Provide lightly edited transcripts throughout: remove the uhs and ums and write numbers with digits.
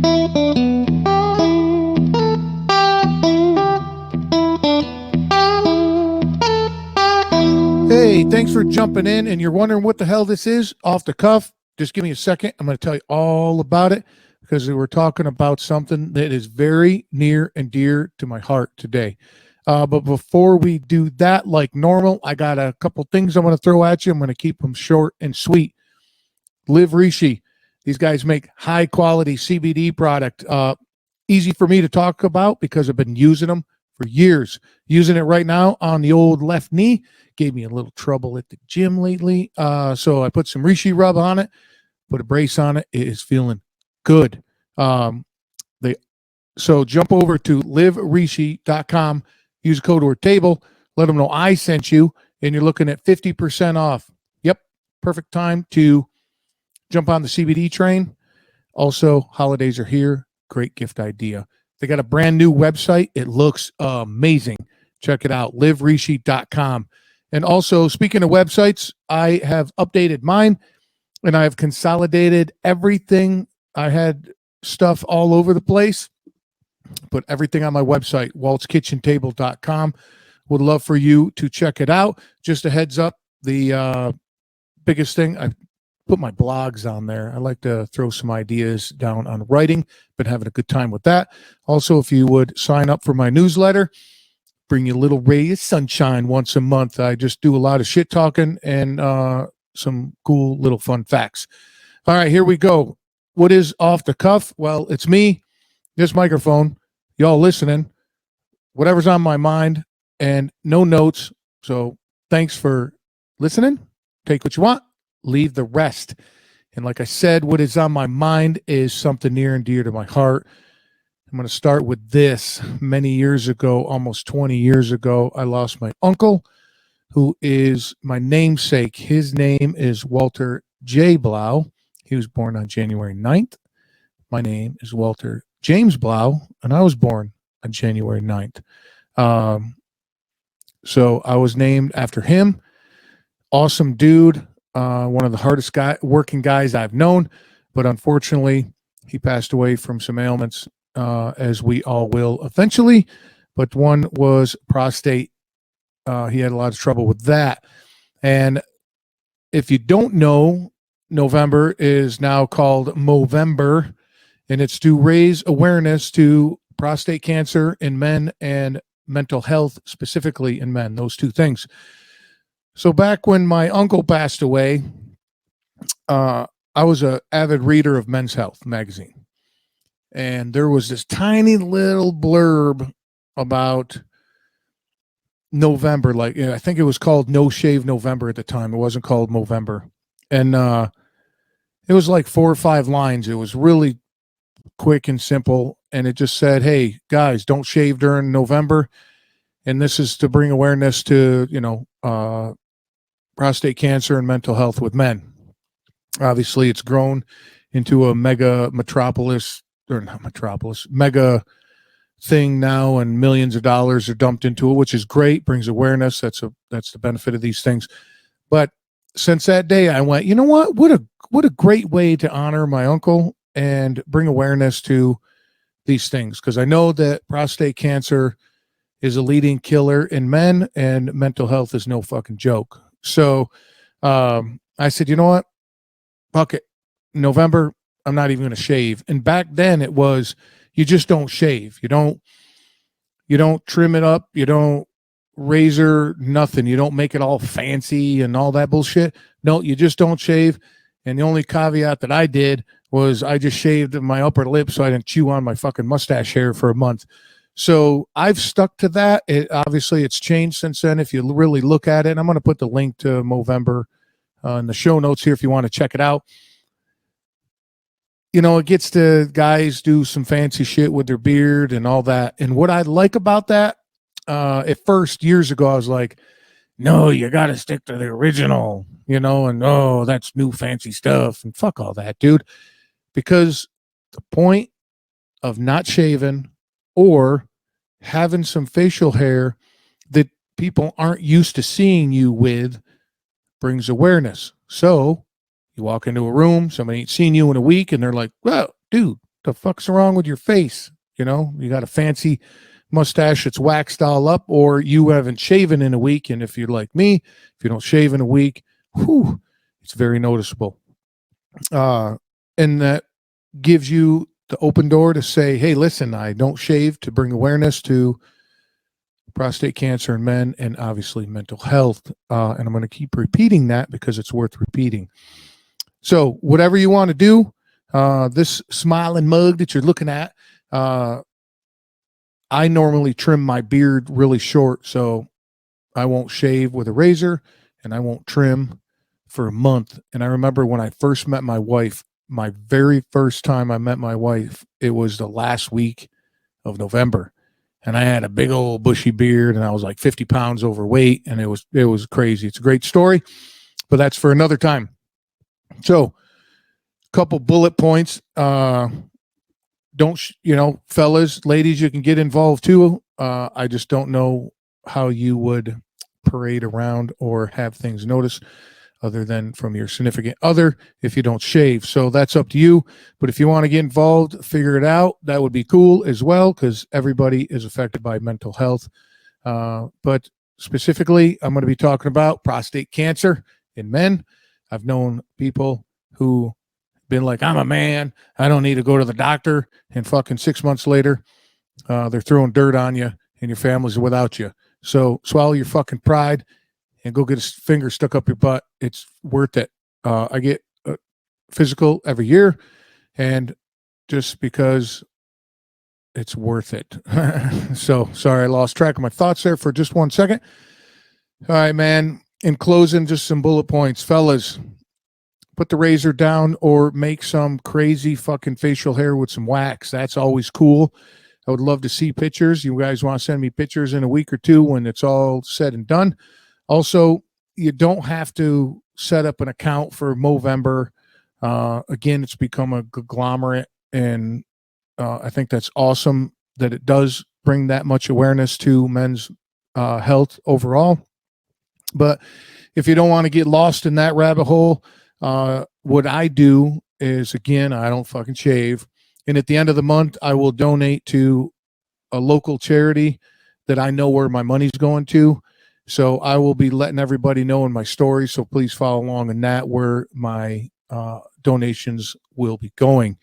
Hey, thanks for jumping in. And you're wondering what the hell this is off the cuff. Just give me a second. I'm going to tell you all about it because we're talking about something that is very near and dear to my heart today. But before we do that, like normal, I got a couple things I'm going to throw at you. I'm going to keep them short and sweet. Live Rishi. These guys make high quality CBD product. Easy for me to talk about because I've been using them for years. Using it right now on the old left knee. Gave me a little trouble at the gym lately. So I put some Rishi rub on it, put a brace on it. It is feeling good. So jump over to liverishi.com, use code word table, let them know I sent you, and you're looking at 50% off. Yep, perfect time to jump on the CBD train. Also, holidays are here. Great gift idea. They got a brand new website. It looks amazing. Check it out, liverishi.com. And also, speaking of websites, I have updated mine, and I have consolidated everything. I had stuff all over the place. Put everything on my website, waltzkitchentable.com. Would love for you to check it out. Just a heads up, the biggest thing, I put my blogs on there. I like to throw some ideas down on writing. Been having a good time with that. Also, if you would sign up for my newsletter, bring you a little ray of sunshine once a month. I just do a lot of shit talking and some cool little fun facts. All right, here we go. What is off the cuff? Well, it's me, this microphone, y'all listening, whatever's on my mind, and no notes. So thanks for listening. Take what you want, leave the rest. And like I said, what is on my mind is something near and dear to my heart. I'm going to start with this. Many years ago, almost 20 years ago, I lost my uncle, who is my namesake. His name is Walter J. Blau. He was born on January 9th. My name is Walter James Blau, and I was born on January 9th. So I was named after him. Awesome dude. One of the hardest working guys I've known, but unfortunately, he passed away from some ailments, as we all will eventually. But one was prostate. He had a lot of trouble with that. And if you don't know, November is now called Movember, and it's to raise awareness to prostate cancer in men and mental health, specifically in men, those two things. So back when my uncle passed away, I was an avid reader of Men's Health magazine. And there was this tiny little blurb about November. Like, I think it was called No Shave November at the time. It wasn't called Movember. And it was like 4 or 5 lines. It was really quick and simple. And it just said, hey, guys, don't shave during November. And this is to bring awareness to, prostate cancer and mental health with men. Obviously, it's grown into a mega thing now, and millions of dollars are dumped into it, which is great, brings awareness. That's the benefit of these things. But since that day, I went, you know what? What a great way to honor my uncle and bring awareness to these things, because I know that prostate cancer is a leading killer in men, and mental health is no fucking joke. So I said, you know what? Fuck it. November, I'm not even going to shave. And back then it was, you just don't shave. You don't trim it up. You don't razor, nothing. You don't make it all fancy and all that bullshit. No, you just don't shave. And the only caveat that I did was I just shaved my upper lip so I didn't chew on my fucking mustache hair for a month. So I've stuck to that. Obviously it's changed since then. If you really look at it, and I'm going to put the link to Movember in the show notes here if you want to check it out. It gets to guys do some fancy shit with their beard and all that. And what I like about that, at first, years ago, I was like, no, you got to stick to the original, and that's new fancy stuff. And fuck all that, dude. Because the point of not shaving or having some facial hair that people aren't used to seeing you with brings awareness. So you walk into a room, somebody ain't seen you in a week, and they're like, well, dude, The fuck's wrong with your face? You know, you got a fancy mustache that's waxed all up, or you haven't shaven in a week. And if you're like me, if you don't shave in a week, whew, it's very noticeable. And that gives you the open door to say, hey, listen, I don't shave, to bring awareness to prostate cancer in men and obviously mental health. And I'm going to keep repeating that because it's worth repeating. So whatever you want to do, this smiling mug that you're looking at, I normally trim my beard really short, so I won't shave with a razor and I won't trim for a month. And I remember when I first met my wife, my very first time I met my wife, it was the last week of November. And I had a big old bushy beard and I was like 50 pounds overweight, and it was crazy. It's a great story, but that's for another time. So a couple bullet points. Fellas, ladies, you can get involved too. I just don't know how you would parade around or have things noticed other than from your significant other if you don't shave. So that's up to you. But if you want to get involved, figure it out. That would be cool as well, because everybody is affected by mental health. But specifically, I'm going to be talking about prostate cancer in men. I've known people who been like, I'm a man, I don't need to go to the doctor, and fucking 6 months later, they're throwing dirt on you and your family's without you. So swallow your fucking pride and go get a finger stuck up your butt. It's worth it. I get a physical every year, and just because it's worth it. So sorry, I lost track of my thoughts there for just 1 second. All right, man. In closing, just some bullet points. Fellas, put the razor down or make some crazy fucking facial hair with some wax. That's always cool. I would love to see pictures. You guys want to send me pictures in a week or two when it's all said and done. Also, you don't have to set up an account for Movember. Again, it's become a conglomerate, and I think that's awesome that it does bring that much awareness to men's health overall. But if you don't want to get lost in that rabbit hole, what I do is, again, I don't fucking shave. And at the end of the month, I will donate to a local charity that I know where my money's going to. So I will be letting everybody know in my story. So please follow along in that, where my donations will be going.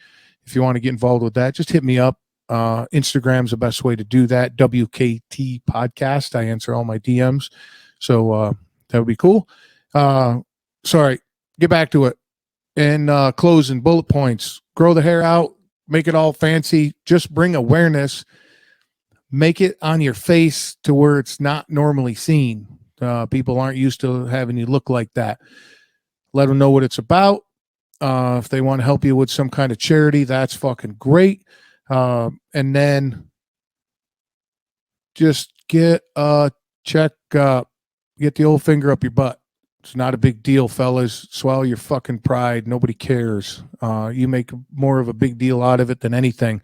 If you want to get involved with that, just hit me up. Instagram's the best way to do that. WKT Podcast. I answer all my DMs. So that would be cool. Sorry, get back to it. And closing bullet points. Grow the hair out. Make it all fancy. Just bring awareness. Make it on your face to where it's not normally seen. People aren't used to having you look like that. Let them know what it's about. If they want to help you with some kind of charity, that's fucking great. And then just get a checkup. Get the old finger up your butt. It's not a big deal, fellas. Swallow your fucking pride. Nobody cares. You make more of a big deal out of it than anything.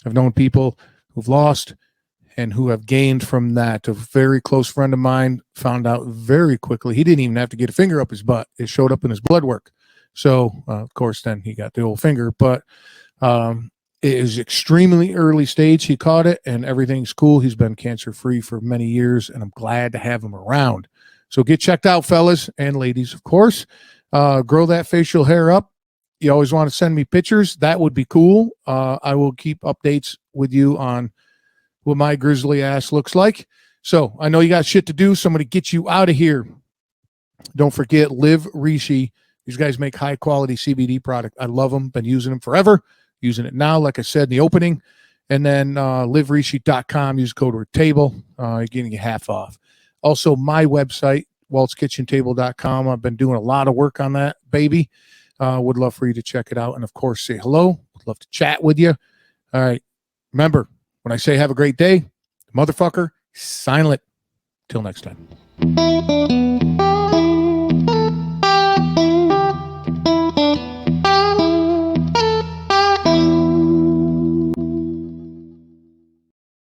I've known people who've lost and who have gained from that. A very close friend of mine found out very quickly he didn't even have to get a finger up his butt. It showed up in his blood work. So, of course, then he got the old finger. But it is extremely early stage. He caught it, and everything's cool. He's been cancer-free for many years, and I'm glad to have him around. So get checked out, fellas and ladies, of course. Grow that facial hair up. You always want to send me pictures. That would be cool. I will keep updates with you on what my grizzly ass looks like. So I know you got shit to do. Somebody get you out of here. Don't forget, Live Rishi. These guys make high-quality CBD product. I love them. Been using them forever. Using it now, like I said in the opening. And then liverishi.com. Use code word table. You're getting half off. Also, my website, waltzkitchentable.com. I've been doing a lot of work on that, baby. Would love for you to check it out. And, of course, say hello. Would love to chat with you. All right. Remember, when I say have a great day, motherfucker, silent. Till next time.